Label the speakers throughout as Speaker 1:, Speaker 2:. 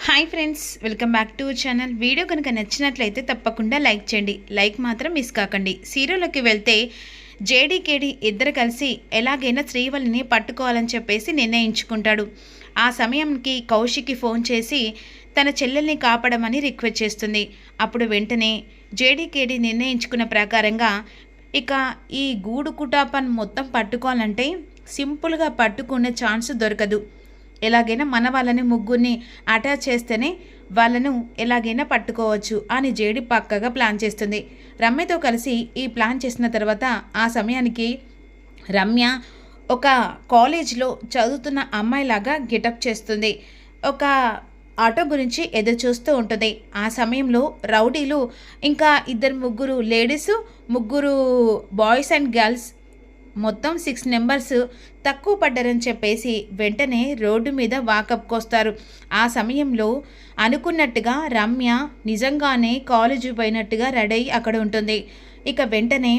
Speaker 1: Hi friends, welcome back to channel. Video కనుక నచ్చినట్లయితే తప్పకుండా లైక్ చేయండి. లైక్ మాత్రం మిస్ కాకండి. సీరియల్లోకి వెళ్తే జేడీకేడి ఇద్దరు కలిసి ఎలాగైనా శ్రీవల్లిని పట్టుకోవాలని చెప్పేసి నిర్ణయించుకుంటాడు. ఆ సమయంకి కౌశిక్కి ఫోన్ చేసి తన చెల్లెల్ని కాపాడమని రిక్వెస్ట్ చేస్తుంది. అప్పుడు వెంటనే జేడీకేడి నిర్ణయించుకున్న ప్రకారంగా ఇక ఈ గూడు కుటాపాన్ని మొత్తం పట్టుకోవాలంటే సింపుల్గా పట్టుకునే ఛాన్స్ దొరకదు. ఎలాగైనా మన వాళ్ళని ముగ్గురిని అటాచ్ చేస్తేనే వాళ్ళను ఎలాగైనా పట్టుకోవచ్చు అని జేడి పక్కగా ప్లాన్ చేస్తుంది. రమ్యతో కలిసి ఈ ప్లాన్ చేసిన తర్వాత ఆ సమయానికి రమ్య ఒక కాలేజ్లో చదువుతున్న అమ్మాయిలాగా గెటప్ చేస్తుంది. ఒక ఆటో గురించి ఎదురు చూస్తూ ఉంటుంది. ఆ సమయంలో రౌడీలు ఇంకా ముగ్గురు లేడీసు, ముగ్గురు బాయ్స్ అండ్ గర్ల్స్, మొత్తం 6 నెంబర్స్ తక్కువ పడ్డారని చెప్పేసి వెంటనే రోడ్డు మీద వాకప్కి వస్తారు. ఆ సమయంలో అనుకున్నట్టుగా రమ్య నిజంగానే కాలేజీ పోయినట్టుగా రెడీ అయి అక్కడ ఉంటుంది. ఇక వెంటనే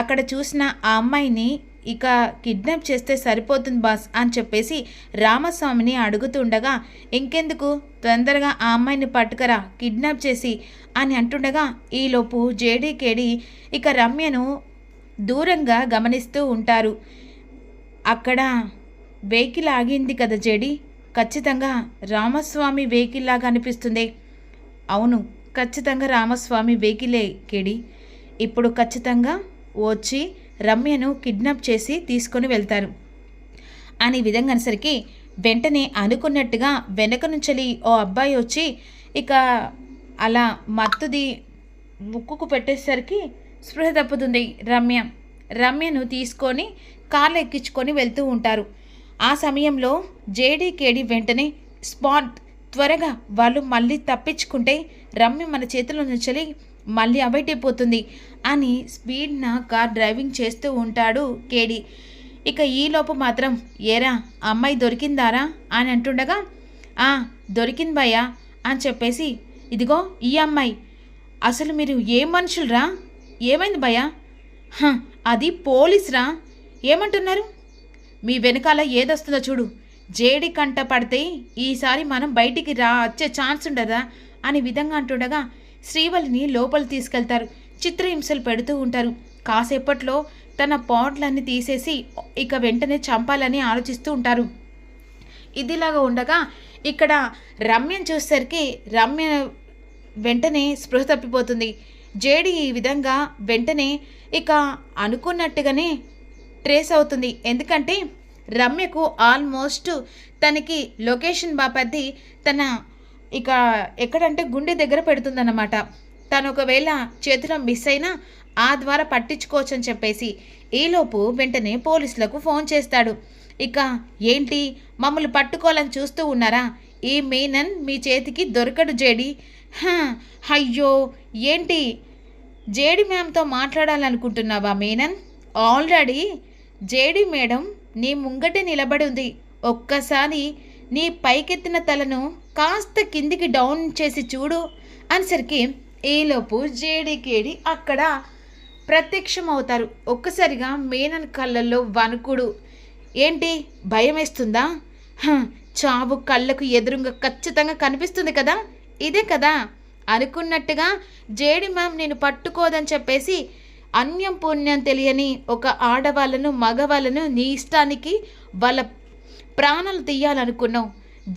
Speaker 1: అక్కడ చూసిన ఆ అమ్మాయిని ఇక కిడ్నాప్ చేస్తే సరిపోతుంది బాస్ అని చెప్పేసి రామస్వామిని అడుగుతుండగా, ఇంకెందుకు తొందరగా ఆ అమ్మాయిని పట్టుకరా కిడ్నాప్ చేసి అని అంటుండగా ఈలోపు జేడీకేడి ఇక రమ్యను దూరంగా గమనిస్తూ ఉంటారు. అక్కడ వెహికల్ ఆగింది కదా జేడి, ఖచ్చితంగా రామస్వామి వెహికల్ లాగా అనిపిస్తుంది. అవును, ఖచ్చితంగా రామస్వామి వెహికలే కేడి. ఇప్పుడు ఖచ్చితంగా వచ్చి రమ్యను కిడ్నాప్ చేసి తీసుకొని వెళ్తారు అని విధంగా అనేసరికి వెంటనే అనుకున్నట్టుగా వెనక నుంచి ఓ అబ్బాయి వచ్చి ఇక అలా మత్తుది ముక్కుకు పెట్టేసరికి స్పృహ తప్పుతుంది. రమ్యను తీసుకొని కార్లు ఎక్కించుకొని వెళ్తూ ఉంటారు. ఆ సమయంలో జేడీకేడి వెంటనే స్పాట్, త్వరగా వాళ్ళు మళ్ళీ తప్పించుకుంటే రమ్య మన చేతిలో నుంచి మళ్ళీ అవాయిడ్ అయిపోతుంది అని స్పీడ్న కార్ డ్రైవింగ్ చేస్తూ ఉంటాడు కేడి. ఇక ఈలోపు మాత్రం ఏరా అమ్మాయి దొరికిందారా అని అంటుండగా, దొరికింది భయ్యా అని చెప్పేసి, ఇదిగో ఈ అమ్మాయి, అసలు మీరు ఏం మనుషులరా, ఏమైంది భయ్యా? అది పోలీసురా, ఏమంటున్నారు? మీ వెనకాల ఏదొస్తుందో చూడు, జేడి కంట పడితే ఈసారి మనం బయటికి వచ్చే ఛాన్స్ ఉండదా అని విధంగా అంటుండగా శ్రీవల్లిని లోపలి తీసుకెళ్తారు. చిత్రహింసలు పెడుతూ ఉంటారు. కాసేపట్లో తన పాట్లన్నీ తీసేసి ఇక వెంటనే చంపాలని ఆలోచిస్తూ ఉంటారు. ఇదిలాగా ఉండగా ఇక్కడ రమ్యను చూసేసరికి రమ్య వెంటనే స్పృహ తప్పిపోతుంది. జేడి ఈ విధంగా వెంటనే ఇక అనుకున్నట్టుగానే ట్రేస్ అవుతుంది. ఎందుకంటే రమ్యకు ఆల్మోస్ట్ తనకి లొకేషన్ బాపద్ది తన ఇక ఎక్కడంటే గుండె దగ్గర పెడుతుందన్నమాట. తను ఒకవేళ చేతిలో మిస్ అయినా ఆ ద్వారా పట్టించుకోవచ్చు అని చెప్పేసి ఈలోపు వెంటనే పోలీసులకు ఫోన్ చేస్తాడు. ఇక ఏంటి మమ్మల్ని పట్టుకోవాలని చూస్తూ ఉన్నారా? ఈ మీనన్ మీ చేతికి దొరకడు జేడి. అయ్యో ఏంటి జేడి మ్యామ్తో మాట్లాడాలనుకుంటున్నావా మీనన్? ఆల్రెడీ జేడి మేడం నీ ముంగటే నిలబడి ఉంది. ఒక్కసారి నీ పైకెత్తిన తలను కాస్త కిందికి డౌన్ చేసి చూడు అనేసరికి ఈలోపు జేడీకేడి అక్కడ ప్రత్యక్షం అవుతారు. ఒక్కసారిగా మీనన్ కళ్ళల్లో వణుకుడు. ఏంటి భయం వేస్తుందా? చావు కళ్ళకు ఎదురుగా ఖచ్చితంగా కనిపిస్తుంది కదా, ఇదే కదా అనుకున్నట్టుగా జేడి మ్యామ్ నేను పట్టుకోదని చెప్పేసి అన్యం పుణ్యం తెలియని ఒక ఆడవాళ్ళను మగవాళ్ళను నీ ఇష్టానికి వాళ్ళ ప్రాణాలు తీయాలనుకున్నావు.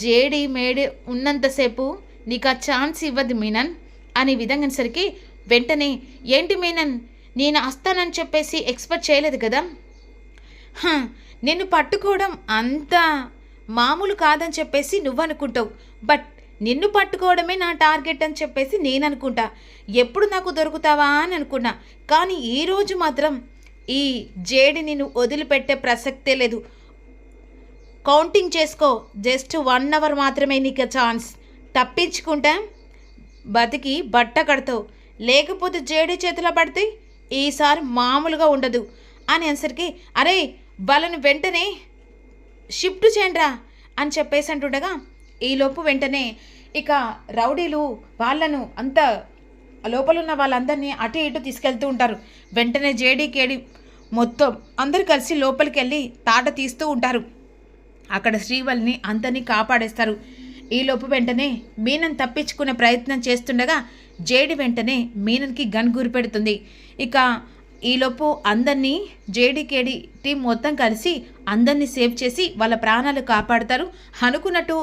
Speaker 1: జేడి మేడి ఉన్నంతసేపు నీకు ఆ ఛాన్స్ ఇవ్వదు మీనన్ అని విధంగాసరికి వెంటనే ఏంటి మీనన్ నేను వస్తానని చెప్పేసి ఎక్స్పెక్ట్ చేయలేదు కదా, నిన్ను పట్టుకోవడం అంత మామూలు కాదని చెప్పేసి నువ్వు అనుకుంటావు, బట్ నిన్ను పట్టుకోవడమే నా టార్గెట్ అని చెప్పేసి నేను అనుకుంటా. ఎప్పుడు నాకు దొరుకుతావా అని అనుకున్నా, కానీ ఈరోజు మాత్రం ఈ జేడి నిన్ను వదిలిపెట్టే ప్రసక్తే లేదు. కౌంటింగ్ చేసుకో, జస్ట్ 1 అవర్ మాత్రమే నీకు ఛాన్స్. తప్పించుకుంటా బతికి బట్ట కడతావు, లేకపోతే జేడి చేతిలో పడితే ఈసారి మామూలుగా ఉండదు అని అనేసరికి అరే వాళ్ళని వెంటనే షిఫ్ట్ చేయండిరా అని చెప్పేసి అంటుండగా ఈలోపు వెంటనే ఇక రౌడీలు వాళ్ళను అంత లోపల ఉన్న వాళ్ళందరినీ అటు ఇటు తీసుకెళ్తూ ఉంటారు. వెంటనే జేడీకేడి మొత్తం అందరు కలిసి లోపలికి వెళ్ళి తాట తీస్తూ ఉంటారు. అక్కడ శ్రీవల్లిని అంతని కాపాడేస్తారు. ఈలోపు వెంటనే మీనన్ తప్పించుకునే ప్రయత్నం చేస్తుండగా జేడి వెంటనే మీనన్కి గన్ గురి పెడుతుంది. ఇక ఈలోపు అందరినీ జేడీకేడి టీం మొత్తం కలిసి అందరినీ సేవ్ చేసి వాళ్ళ ప్రాణాలు కాపాడుతారు. అనుకున్నట్టు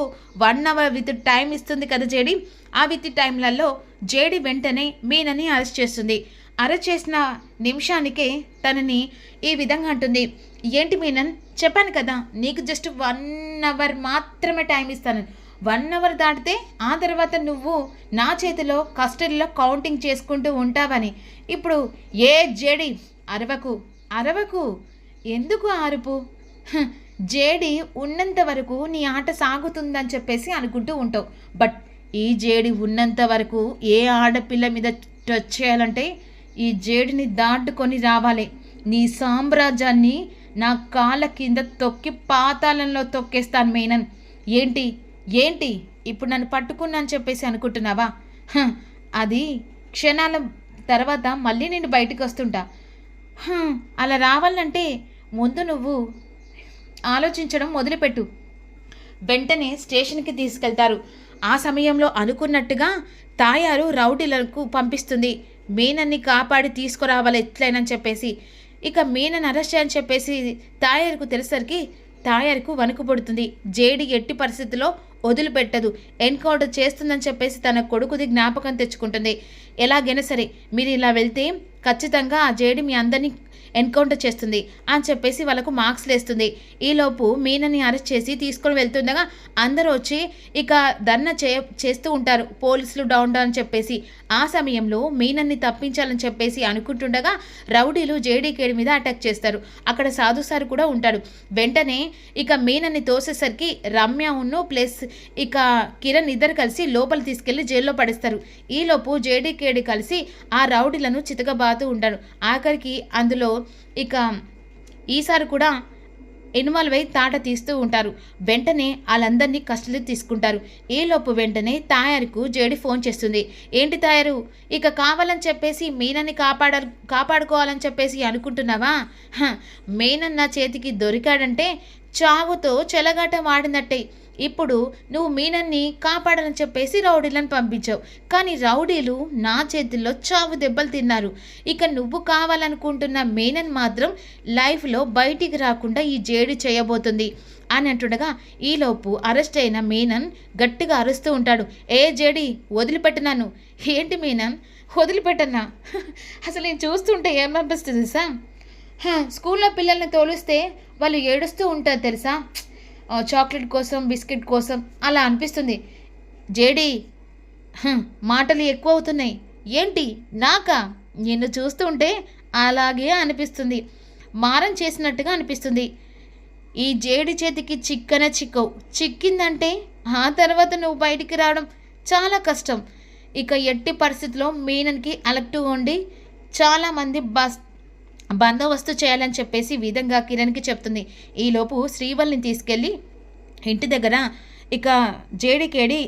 Speaker 1: 1 అవర్ విత్ టైం ఇస్తుంది కదా జేడి. ఆ విత్ టైంలలో జేడి వెంటనే మీనని అరెస్ట్ చేస్తుంది. అరెస్ట్ చేసిన నిమిషానికే తనని ఈ విధంగా అంటుంది, ఏంటి మీనన్, చెప్పాను కదా నీకు జస్ట్ 1 అవర్ మాత్రమే టైం ఇస్తాను. 1 అవర్ దాటితే ఆ తర్వాత నువ్వు నా చేతిలో కస్టడీలో కౌంటింగ్ చేసుకుంటూ ఉంటావని. ఇప్పుడు ఏ జేడి అరవకు ఎందుకు అరుపు? జేడి ఉన్నంత వరకు నీ ఆట సాగుతుందని చెప్పేసి అనుకుంటూ ఉంటావు. బట్ ఈ జేడి ఉన్నంత వరకు ఏ ఆడపిల్ల మీద టచ్ చేయాలంటే ఈ జేడిని దాటుకొని రావాలి. నీ సామ్రాజ్యాన్ని నా కాళ్ళ కింద తొక్కి పాతాళంలో తొక్కేస్తాను మీనన్. ఏంటి ఇప్పుడు నన్ను పట్టుకున్నాను చెప్పేసి అనుకుంటున్నావా? అది క్షణాల తర్వాత మళ్ళీ నేను బయటకు వస్తుంటా. అలా రావాలంటే ముందు నువ్వు ఆలోచించడం మొదలుపెట్టు. వెంటనే స్టేషన్కి తీసుకెళ్తారు. ఆ సమయంలో అనుకున్నట్టుగా తాయారు రౌడీలకు పంపిస్తుంది, మీనన్ని కాపాడి తీసుకురావాలి ఎట్లయినని చెప్పేసి. ఇక మీనన్ అరెస్ట్ అని చెప్పేసి తాయారుకు తెలిసరికి తాయారుకు వణుకు పుడుతుంది. జేడి ఎట్టి పరిస్థితిలో వదిలిపెట్టదు, ఎన్కౌంటర్ చేస్తుందని చెప్పేసి తన కొడుకుది జ్ఞాపకం తెచ్చుకుంటుంది. ఎలాగైనా సరే మీరు ఇలా వెళ్తే ఖచ్చితంగా ఆ జేడి మీ అందరినీ ఎన్కౌంటర్ చేస్తుంది అని చెప్పేసి వాళ్ళకు మార్క్స్ వేస్తుంది. ఈలోపు మీనని అరెస్ట్ చేసి తీసుకొని వెళ్తుండగా అందరూ వచ్చి ఇక ధర్నా చేస్తూ ఉంటారు, పోలీసులు డౌన్ అని చెప్పేసి. ఆ సమయంలో మీనన్ని తప్పించాలని చెప్పేసి అనుకుంటుండగా రౌడీలు జేడీకేడి మీద అటాక్ చేస్తారు. అక్కడ సాధు సార్ కూడా ఉంటాడు. వెంటనే ఇక మీనన్ని తోసేసరికి రమ్య ఉన్ను ప్లస్ ఇక కిరణ్ ఇద్దరు కలిసి లోపల తీసుకెళ్లి జైల్లో పడేస్తారు. ఈలోపు జేడీకేడి కలిసి ఆ రౌడీలను చితకబాతూ ఉంటారు. ఆఖరికి అందులో ఇక ఈసారి కూడా ఇన్వాల్వ్ అయి తాట తీస్తూ ఉంటారు. వెంటనే వాళ్ళందరినీ కస్టడీ తీసుకుంటారు. ఈలోపు వెంటనే తాయారుకు జేడి ఫోన్ చేస్తుంది. ఏంటి తాయారు, ఇక కావాలని చెప్పేసి మీనన్ని కాపాడుకోవాలని చెప్పేసి అనుకుంటున్నావా? మీనన్ నా చేతికి దొరికాడంటే చావుతో చెలగాట వాడినట్టే. ఇప్పుడు నువ్వు మీనన్ని కాపాడని చెప్పేసి రౌడీలను పంపించావు, కానీ రౌడీలు నా చేతుల్లో చావు దెబ్బలు తిన్నారు. ఇక నువ్వు కావాలనుకుంటున్న మీనన్ మాత్రం లైఫ్లో బయటికి రాకుండా ఈ జేడి చేయబోతుంది అని అంటుండగా ఈలోపు అరెస్ట్ అయిన మీనన్ గట్టిగా అరుస్తూ ఉంటాడు. ఏ జేడి వదిలిపెట్టినాను. ఏంటి మీనన్ వదిలిపెట్టన్నా? అసలు నేను చూస్తుంటే ఏమనిపిస్తుంది సార్, స్కూల్లో పిల్లల్ని తోలిస్తే వాళ్ళు ఏడుస్తూ ఉంటారు తెలుసా, చాక్లెట్ కోసం బిస్కెట్ కోసం అలా అనిపిస్తుంది. జేడి మాటలు ఎక్కువ అవుతున్నాయి. ఏంటి నాకా? నిన్ను చూస్తుంటే అలాగే అనిపిస్తుంది, మారం చేసినట్టుగా అనిపిస్తుంది. ఈ జేడి చేతికి చిక్కవు, చిక్కిందంటే ఆ తర్వాత నువ్వు బయటికి రావడం చాలా కష్టం. ఇక ఎట్టి పరిస్థితిలో మీనన్కి అలర్ట్గా ఉండి చాలామంది బందోబస్తు చేయాలని చెప్పేసి విధంగా కిరణ్కి చెప్తుంది. ఈలోపు శ్రీవల్లిని తీసుకెళ్ళి ఇంటి దగ్గర ఇక జేడీకేడి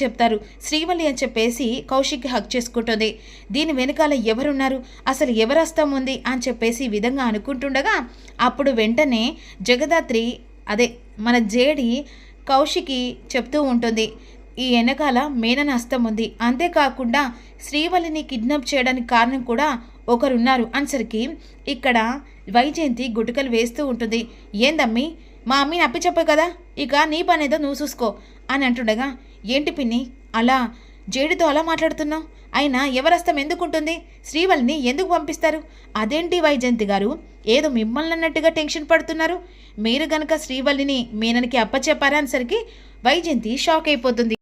Speaker 1: చెప్తారు. శ్రీవల్లి అని చెప్పేసి కౌశిక్కి హక్ చేసుకుంటుంది. దీని వెనకాల ఎవరున్నారు, అసలు ఎవరస్తం ఉంది అని చెప్పేసి ఈ విధంగా అనుకుంటుండగా అప్పుడు వెంటనే జగదాత్రి అదే మన జేడి కౌశికి చెప్తూ ఉంటుంది, ఈ వెనకాల మీనన్ హస్తం ఉంది, అంతేకాకుండా శ్రీవల్లిని కిడ్నాప్ చేయడానికి కారణం కూడా ఒకరున్నారు అనేసరికి ఇక్కడ వైజయంతి గుటకలు వేస్తూ ఉంటుంది. ఏందమ్మి, మా అమ్మని అప్పిచెప్పావు కదా, ఇక నీ పనేదో నువ్వు చూసుకో అని అంటుండగా, ఏంటి పిన్ని అలా జేడితో అలా మాట్లాడుతున్నావు, అయినా ఎవరస్తం ఎందుకుంటుంది, శ్రీవల్లిని ఎందుకు పంపిస్తారు? అదేంటి వైజయంతి గారు, ఏదో మిమ్మల్ని అన్నట్టుగా టెన్షన్ పడుతున్నారు, మీరు గనక శ్రీవల్లిని మీననికి అప్పచెప్పారా అనేసరికి వైజయంతి షాక్ అయిపోతుంది.